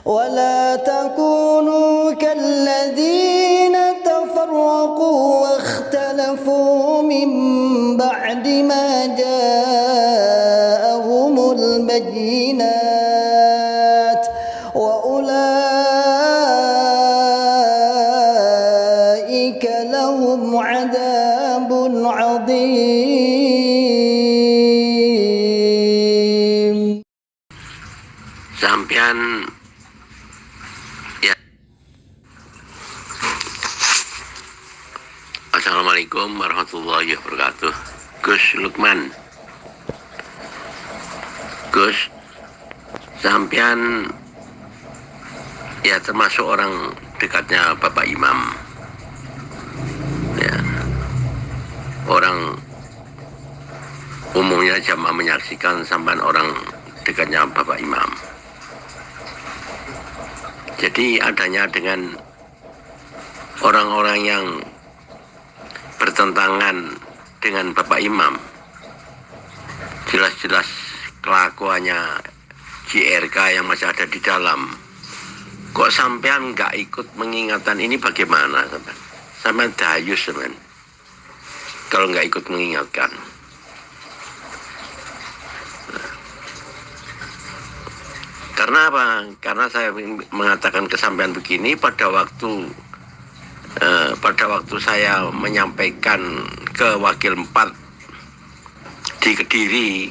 ولا تكونوا كالذين تفرقوا واختلفوا من بعد ما جاءهم البينات وأولئك لهم عذاب عظيم. Sampean ya. Assalamualaikum warahmatullahi wabarakatuh. Gus Lukman. Gus, sampean ya termasuk orang dekatnya Bapak Imam. Ya. Orang umumnya jamaah menyaksikan sampean orang dekatnya Bapak Imam. Jadi adanya dengan orang-orang yang bertentangan dengan Bapak Imam, jelas-jelas kelakuannya JRK yang masih ada di dalam. Kok sampean nggak ikut mengingatkan ini bagaimana sampean? Sampean dayus sampean kalau nggak ikut mengingatkan. Karena apa? Karena saya mengatakan kesampaian begini pada waktu saya menyampaikan ke Wakil 4 di Kediri,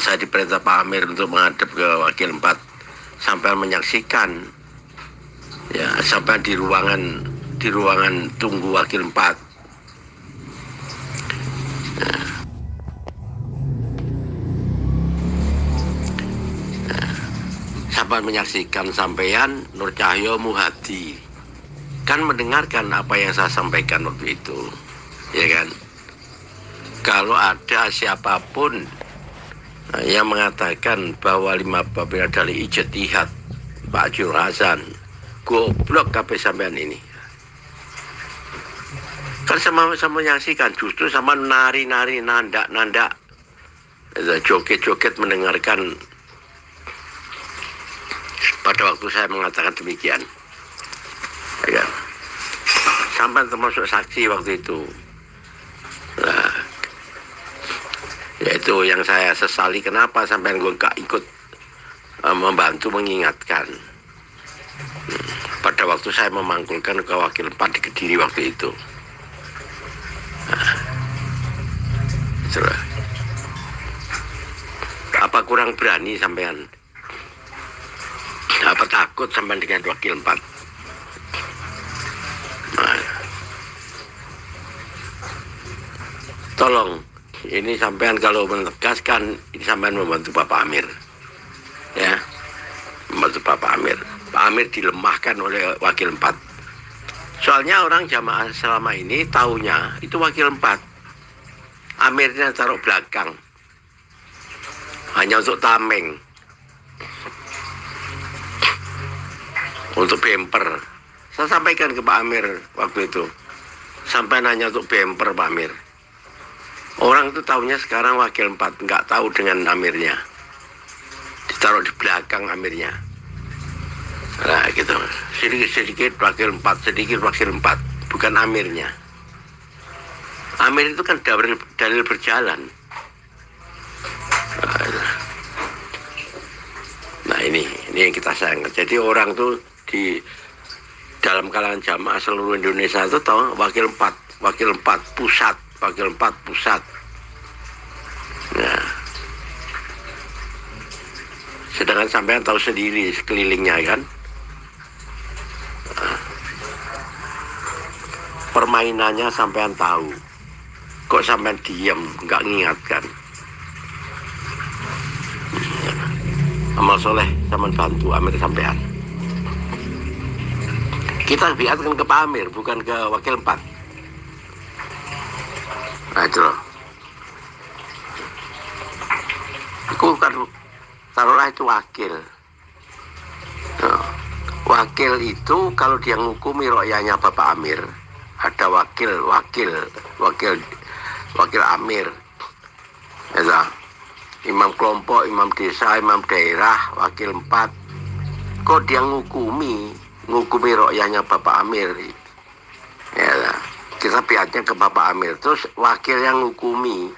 saya diperintah Pak Amir untuk menghadap ke Wakil 4 sampai menyaksikan, ya, sampai di ruangan tunggu Wakil 4. Sampai menyaksikan sampean Nur Cahyo Muhadi kan mendengarkan apa yang saya sampaikan waktu itu, ya kan? Kalau ada siapapun yang mengatakan bahwa 5 bab adalah ijtihad Pak Jul Hasan, goblok kabeh sampean ini. Kan sama-sama menyaksikan, justru sama nari-nari, nandak-nandak, joget-joget mendengarkan pada waktu saya mengatakan demikian, ya kan? Sampai termasuk saksi waktu itu. Nah, yaitu yang saya sesali, kenapa sampai gue gak ikut membantu mengingatkan pada waktu saya memangkulkan ke Wakil 4 di Kediri waktu itu. Nah, itulah. Apa kurang berani sampean? Apa takut sampai dengan Wakil 4? Nah, tolong, ini sampean kalau menegaskan, ini sampean membantu Bapak Amir, ya, membantu Bapak Amir. Pak Amir dilemahkan oleh Wakil 4. Soalnya orang jamaah selama ini taunya itu Wakil 4, Amirnya taruh belakang, hanya untuk tameng, untuk bemper. Saya sampaikan ke Pak Amir waktu itu, sampai nanya untuk bemper Pak Amir. Orang itu tahunya sekarang Wakil 4, nggak tahu dengan Amirnya, ditaruh di belakang Amirnya. Nah gitu, sedikit Wakil 4, sedikit Wakil 4, bukan Amirnya. Amir itu kan dalil berjalan. Nah ini yang kita sayangkan. Jadi orang tuh di dalam kalangan jamaah seluruh Indonesia itu tahu Wakil 4, Wakil 4 pusat, Wakil 4 pusat. Nah, sedangkan sampean tahu sendiri sekelilingnya kan. Nah, permainannya sampean tahu. Kok sampean diam, nggak ngingatkan? Amal soleh sampean bantu Amir sampean. Kita biarkan ke Pak Amir, bukan ke Wakil 4. Nah itu loh. Itu kan, taruhlah itu wakil. Nah, wakil itu kalau dia ngukumi royanya Bapak Amir, ada wakil Amir. Ya, imam kelompok, imam desa, imam daerah, Wakil 4, kok dia ngukumi rokyahnya Bapak Amir. Ya, kita pihaknya ke Bapak Amir, terus wakil yang ngukumi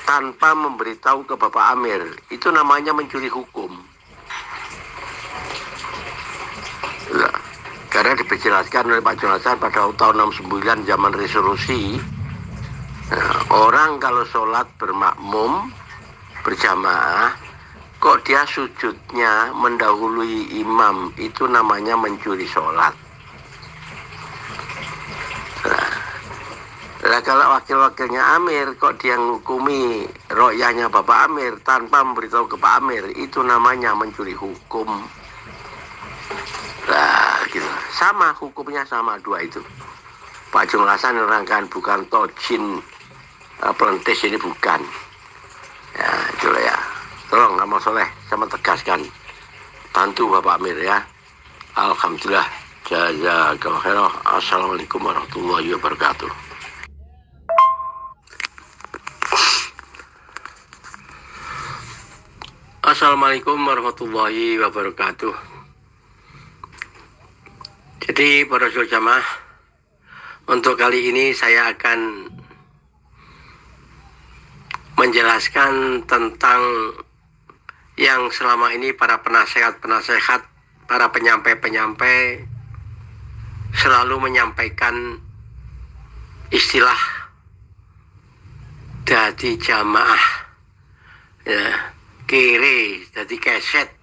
tanpa memberitahu ke Bapak Amir, itu namanya mencuri hukum. Ya, karena diperjelaskan oleh Pak Jonathan pada tahun 69 zaman resolusi, orang kalau sholat bermakmum berjamaah, kok dia sujudnya mendahului imam, itu namanya mencuri sholat. Nah, kalau wakil-wakilnya Amir, kok dia ngukumi rokyahnya Bapak Amir tanpa memberitahu ke Pak Amir, itu namanya mencuri hukum. Nah, gitu. Sama hukumnya, sama dua itu. Pak Jung Hasan nerangkan bukan tojin pelentis, ini bukan. Ya, itulah ya. Tolong Amal Soleh sama tegaskan, bantu Bapak Amir ya. Alhamdulillah. Jazakallahu khairan. Assalamualaikum warahmatullahi wabarakatuh. Assalamualaikum warahmatullahi wabarakatuh. Jadi para saudara jamaah, untuk kali ini saya akan menjelaskan tentang yang selama ini para penasehat-penasehat, para penyampai-penyampai selalu menyampaikan istilah dadi jamaah, ya, kiri dadi keset,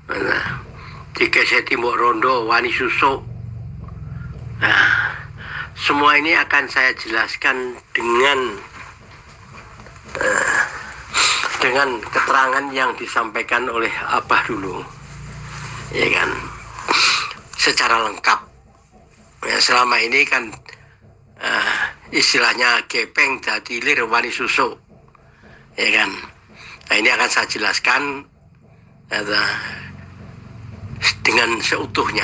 nah, di keseti mbok rondo wani susuk. Nah, semua ini akan saya jelaskan dengan keterangan yang disampaikan oleh Abah dulu, ya kan, secara lengkap. Ya, selama ini kan istilahnya gepeng dadi lir wani susuk, ya kan. Nah, ini akan saya jelaskan dengan seutuhnya,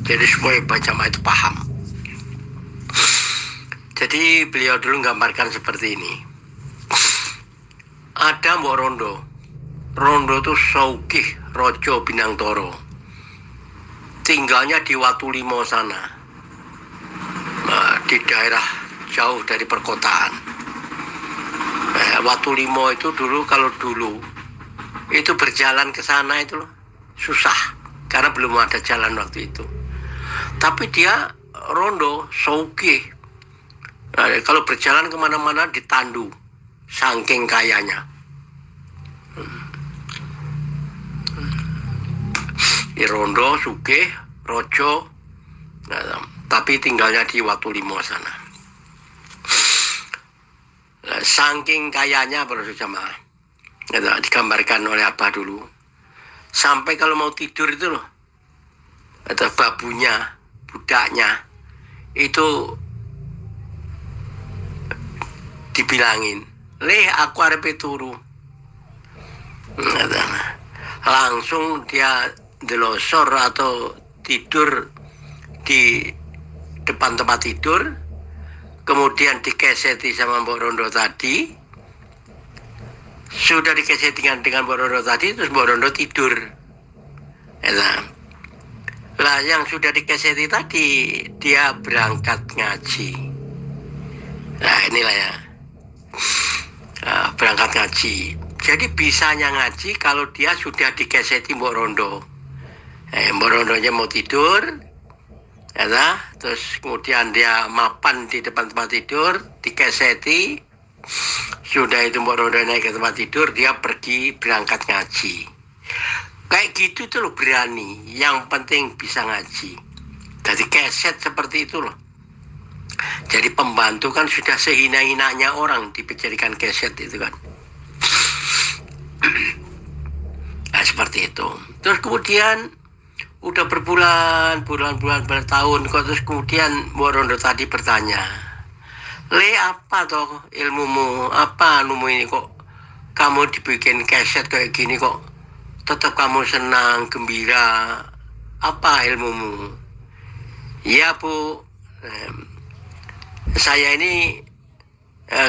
jadi semua jamaah itu paham. Jadi beliau dulu menggambarkan seperti ini. Ada mbok rondo itu Saukih Rojo Binangtoro, tinggalnya di Watulimo sana, di daerah jauh dari perkotaan. Watulimo itu kalau dulu itu berjalan ke sana itu susah karena belum ada jalan waktu itu. Tapi dia rondo Saukih, kalau berjalan kemana-mana ditandu, saking kayanya. Di rondo Sugih Rojo, tapi tinggalnya di Watulimo sana. Saking kayanya para jamaah, digambarkan oleh Abah dulu, sampai kalau mau tidur itu loh, ada babunya, budaknya itu dibilangin, "Leh, aku arep turu." Langsung dia delosor atau tidur di depan tempat tidur, kemudian dikeseti sama Mbok Rondo tadi. Sudah dikeseti dengan Mbok Rondo tadi, terus Mbok Rondo tidur. Lah yang sudah dikeseti tadi, dia berangkat ngaji. Nah inilah ya, berangkat ngaji. Jadi bisanya ngaji kalau dia sudah dikeseti Mbok Rondo. Mbok Rondonya mau tidur, ya, terus kemudian dia mapan di depan tempat tidur, dikeseti. Sudah itu Mbok Rondo naik ke tempat tidur, dia pergi berangkat ngaji. Kayak gitu tuh loh, berani. Yang penting bisa ngaji. Jadi keset seperti itu loh. Jadi pembantu kan sudah sehina-hinanya orang dijadikan keset itu kan. Nah, seperti itu. Terus kemudian udah bertahun kok, terus kemudian Mbok Rondo tadi bertanya, "Le, apa toh ilmumu? Apa ilmumu ini kok kamu dibikin keset kayak gini, kok tetap kamu senang, gembira? Apa ilmumu?" "Ya Bu, saya ini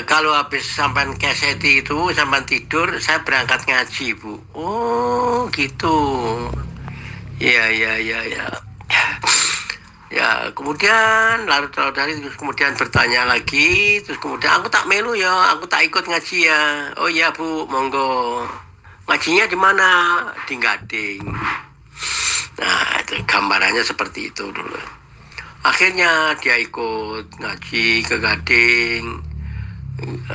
kalau habis sampai keseti itu, sampai tidur, saya berangkat ngaji Bu." "Oh gitu. Ya. Ya, kemudian larut dari terus kemudian bertanya lagi, terus kemudian aku tak melu ya, aku tak ikut ngaji ya. Oh iya Bu, monggo. Ngajinya di mana? Di Gading. Nah, itu gambarannya seperti itu dulu. Akhirnya dia ikut ngaji ke Gading.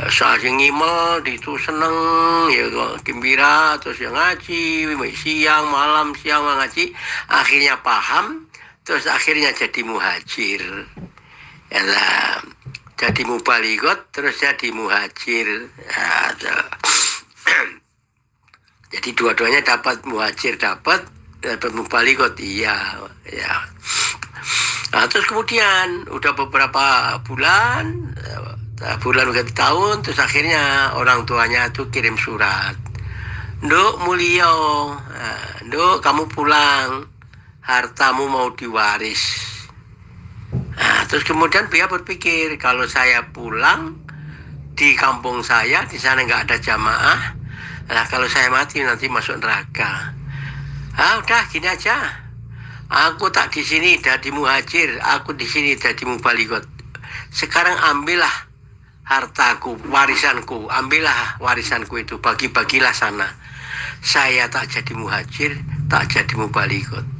Saat yang ngimel itu seneng ya gembira, terus yang ngaji siang malam ngaji, akhirnya paham. Terus akhirnya jadi muhajir, ya, jadi mubalighot, terus jadi muhajir. Ya, jadi dua-duanya dapat, muhajir dapat mubalighot, iya. Nah, terus kemudian udah beberapa bulan ganti tahun, terus akhirnya orang tuanya tuh kirim surat, Nduk Mulyo, Nduk kamu pulang. Hartamu mau diwaris. Nah, terus kemudian dia berpikir, kalau saya pulang di kampung saya, di sana nggak ada jamaah, nah kalau saya mati nanti masuk neraka. Udah gini aja, aku tak di sini jadi muhajir, aku di sini jadi mubalighot. Sekarang ambillah hartaku, warisanku, ambillah warisanku itu, bagi-bagilah sana. Saya tak jadi muhajir, tak jadi mubalighot.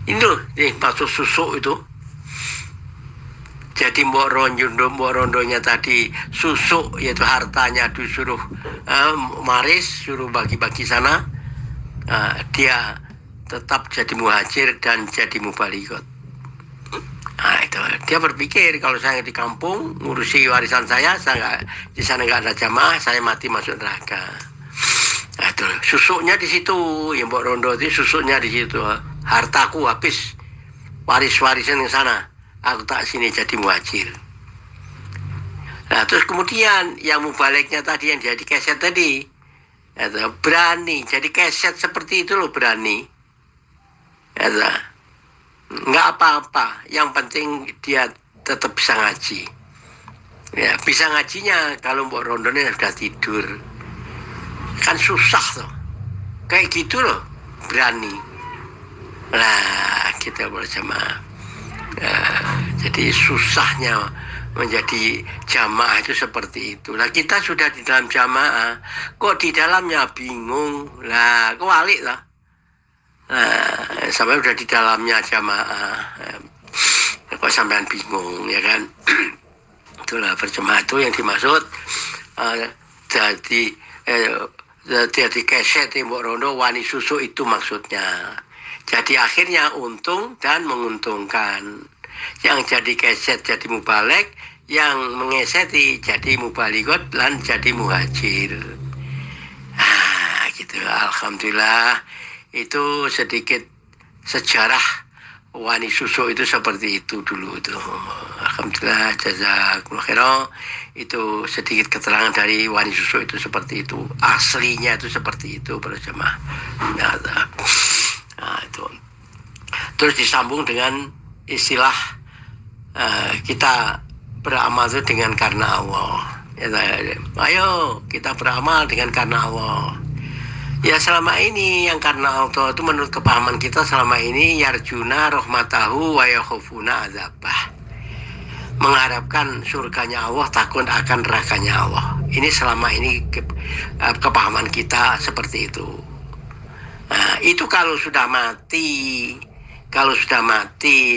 Ini loh, maksud susuk itu. Jadi mbok rondonya tadi susuk, yaitu hartanya disuruh maris, suruh bagi-bagi sana. Dia tetap jadi muhajir dan jadi mubalighot. Nah itu, dia berpikir kalau saya di kampung ngurusi warisan saya di sana nggak ada jamaah, saya mati masuk neraka. Nah itu, susuknya di situ, yang mbok rondo itu susuknya di situ. Hartaku habis, warisan yang sana, aku tak sini jadi muhajir. Nah terus kemudian yang mubaliknya tadi, yang jadi keset tadi, berani jadi keset seperti itu loh, berani. Nggak apa-apa, yang penting dia tetap bisa ngaji. Ya, bisa ngajinya kalau mbok rondone sudah tidur. Kan susah tuh. Kayak gitu loh, berani. Nah, kita berjamaah. Jadi susahnya menjadi jamaah itu seperti itu. Nah, kita sudah di dalam jamaah, kok di dalamnya bingung. Lah, kewalik lah. Nah, sampai udah di dalamnya jamaah, kok sampean bingung, ya kan? Itulah berjamaah itu yang dimaksud. Jadi keset mbok rondo wani susu itu maksudnya. Jadi akhirnya untung dan menguntungkan. Yang jadi keset jadi mubalek, yang mengeseti jadi mubalighot dan jadi muhajir. Gitu. Alhamdulillah, itu sedikit sejarah wani susu itu seperti itu dulu itu. Alhamdulillah, jazakumullah khairan. Itu sedikit keterangan dari wani susu itu seperti itu. Aslinya itu seperti itu para jemaah. Nah, itu. Terus disambung dengan istilah kita beramal itu dengan karena Allah. Ya, ayo kita beramal dengan karena Allah. Ya selama ini yang karena Allah itu menurut kepahaman kita selama ini yarjuna rahmatahu wa yakhufuna azabah. Mengharapkan surganya Allah, takut akan nerakanya Allah. Ini selama ini kepahaman kita seperti itu. Nah, itu kalau sudah mati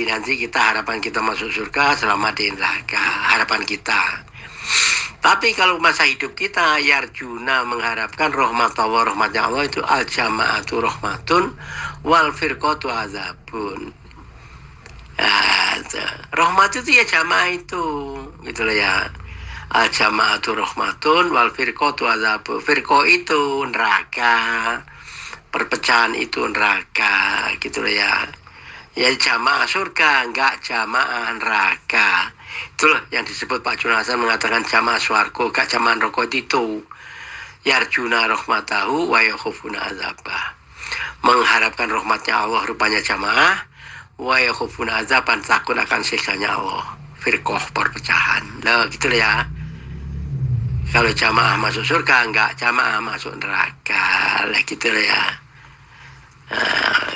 nanti kita harapan kita masuk surga, selamat di neraka, harapan kita. Tapi kalau masa hidup kita yarjuna mengharapkan rahmatnya Allah itu al jama'atu rahmatun wal firqatu azabun. Rahmat itu ya jamaah itu, gitu loh ya. Al jama'atu rahmatun wal firqatu azabun. Firqah itu neraka, perpecahan itu neraka, gitu loh ya. Ya jamaah surga, enggak jamaah neraka. Itulah yang disebut Pak Juna Hasan mengatakan jamaah swarga, enggak jamaah neraka itu. Yarjuna rahmatahu wa yakhufuna azabah. Mengharapkan rahmatnya Allah rupanya jamaah, wa yakhufuna azaban, takut akan siksanya Allah. Firqah, perpecahan. Nah, gitu loh ya. Kalau jamaah masuk surga, enggak jamaah masuk neraka. Lah gitu loh ya.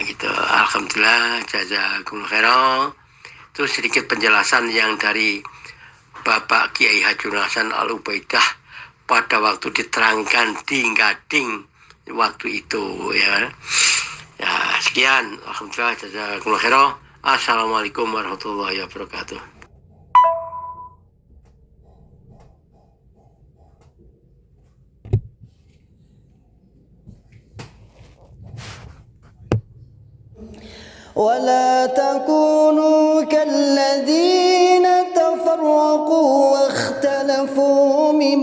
Gitu. Alhamdulillah, jazakumullah khairan. Itu sedikit penjelasan yang dari Bapak Kiai Haji Hasan Al-Ubaidah pada waktu diterangkan di Gading waktu itu ya. Ya, sekian. Alhamdulillah, jazakumullah khairan. Assalamualaikum warahmatullahi wabarakatuh. ولا تكونوا كالذين تفرقوا واختلفوا من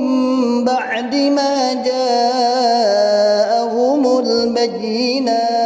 بعد ما جاءهم البينات